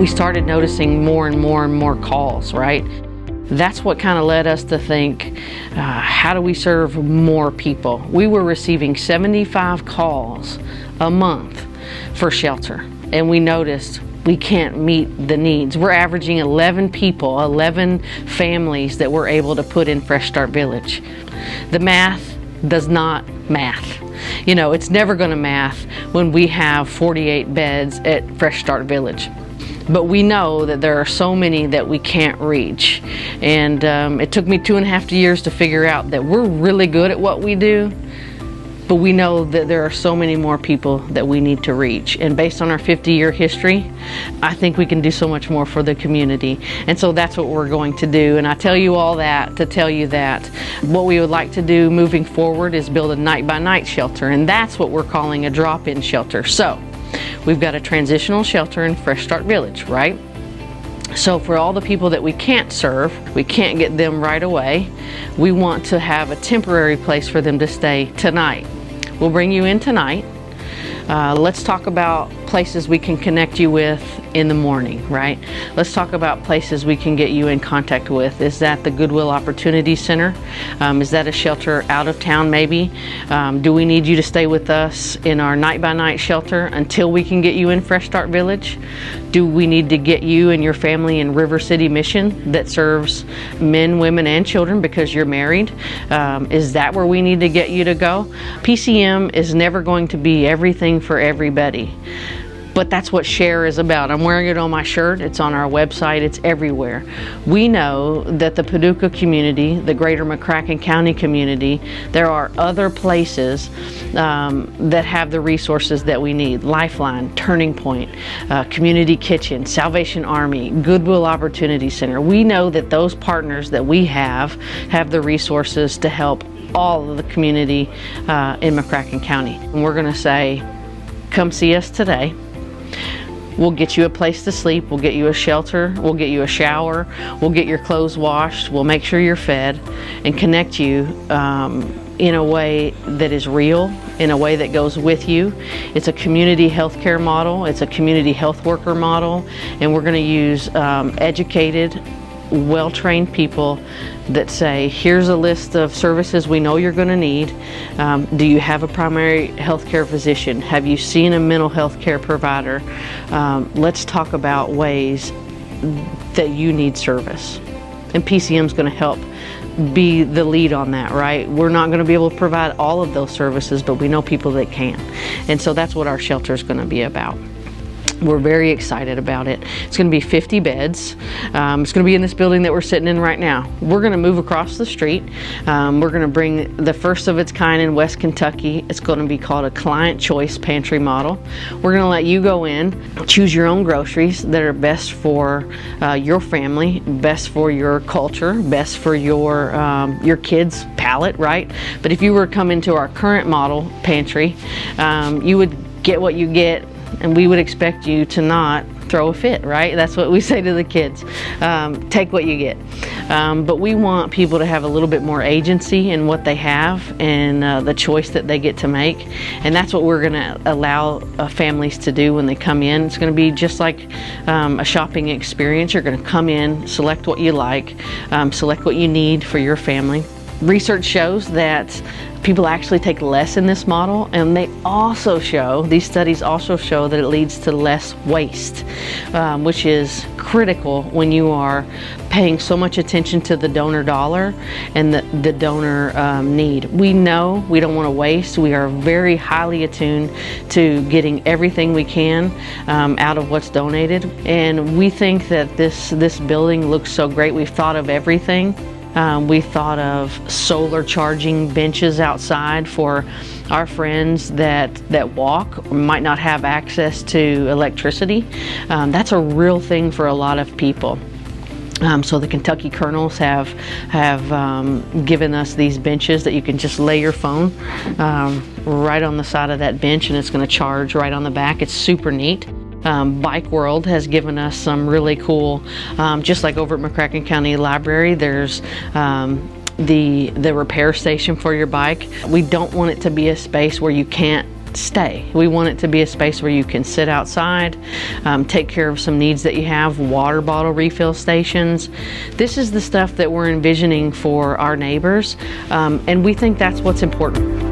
we started noticing more and more and more calls, right? That's what kind of led us to think, how do we serve more people? We were receiving 75 calls a month for shelter, and we noticed we can't meet the needs. We're averaging 11 people, 11 families that we're able to put in Fresh Start Village. The math does not math. You know, it's never going to math when we have 48 beds at Fresh Start Village. But we know that there are so many that we can't reach. And it took me 2.5 years to figure out that we're really good at what we do, but we know that there are so many more people that we need to reach. And based on our 50-year history, I think we can do so much more for the community. And so that's what we're going to do. And I tell you all that to tell you that what we would like to do moving forward is build a night-by-night shelter. And that's what we're calling a drop-in shelter. So we've got a transitional shelter in Fresh Start Village, right? So for all the people that we can't serve, we can't get them right away, we want to have a temporary place for them to stay tonight. We'll bring you in tonight. Let's talk about places we can connect you with in the morning, right? Let's talk about places we can get you in contact with. Is that the Goodwill Opportunity Center? Is that a shelter out of town maybe? Do we need you to stay with us in our night-by-night shelter until we can get you in Fresh Start Village? Do we need to get you and your family in River City Mission that serves men, women, and children because you're married? Is that where we need to get you to go? PCM is never going to be everything for everybody. But that's what SHARE is about. I'm wearing it on my shirt. It's on our website. It's everywhere. We know that the Paducah community, the greater McCracken County community, there are other places that have the resources that we need. Lifeline, Turning Point, Community Kitchen, Salvation Army, Goodwill Opportunity Center. We know that those partners that we have the resources to help all of the community in McCracken County. And we're going to say, come see us today. We'll get you a place to sleep, we'll get you a shelter, we'll get you a shower, we'll get your clothes washed, we'll make sure you're fed, and connect you in a way that is real, in a way that goes with you. It's a community healthcare model, it's a community health worker model, and we're going to use educated, well-trained people that say, here's a list of services we know you're going to need. Do you have a primary health care physician? Have you seen a mental health care provider? Let's talk about ways that you need service. And PCM is going to help be the lead on that, right? We're not going to be able to provide all of those services, but we know people that can. And so that's what our shelter is going to be about. We're very excited about it. It's going to be 50 beds. It's going to be in this building that we're sitting in right now. We're going to move across the street. We're going to bring the first of its kind in West Kentucky. It's going to be called a client choice pantry model. We're going to let you go in, choose your own groceries that are best for your family, best for your culture, best for your kids' palate, right? But if you were to come into our current model pantry, you would get what you get, and we would expect you to not throw a fit, right? That's what we say to the kids. Take what you get. But we want people to have a little bit more agency in what they have and the choice that they get to make. And that's what we're going to allow families to do when they come in. It's going to be just like a shopping experience. You're going to come in, select what you like, select what you need for your family. Research shows that people actually take less in this model, and these studies also show that it leads to less waste, which is critical when you are paying so much attention to the donor dollar and the donor need. We know we don't want to waste. We are very highly attuned to getting everything we can out of what's donated, and we think that this building looks so great. We've thought of everything. We thought of solar charging benches outside for our friends that walk or might not have access to electricity. That's a real thing for a lot of people. So the Kentucky Colonels have given us these benches that you can just lay your phone right on the side of that bench, and it's going to charge right on the back. It's super neat. Bike World has given us some really cool, just like over at McCracken County Library, there's the repair station for your bike. We don't want it to be a space where you can't stay. We want it to be a space where you can sit outside, take care of some needs that you have, water bottle refill stations. This is the stuff that we're envisioning for our neighbors, and we think that's what's important.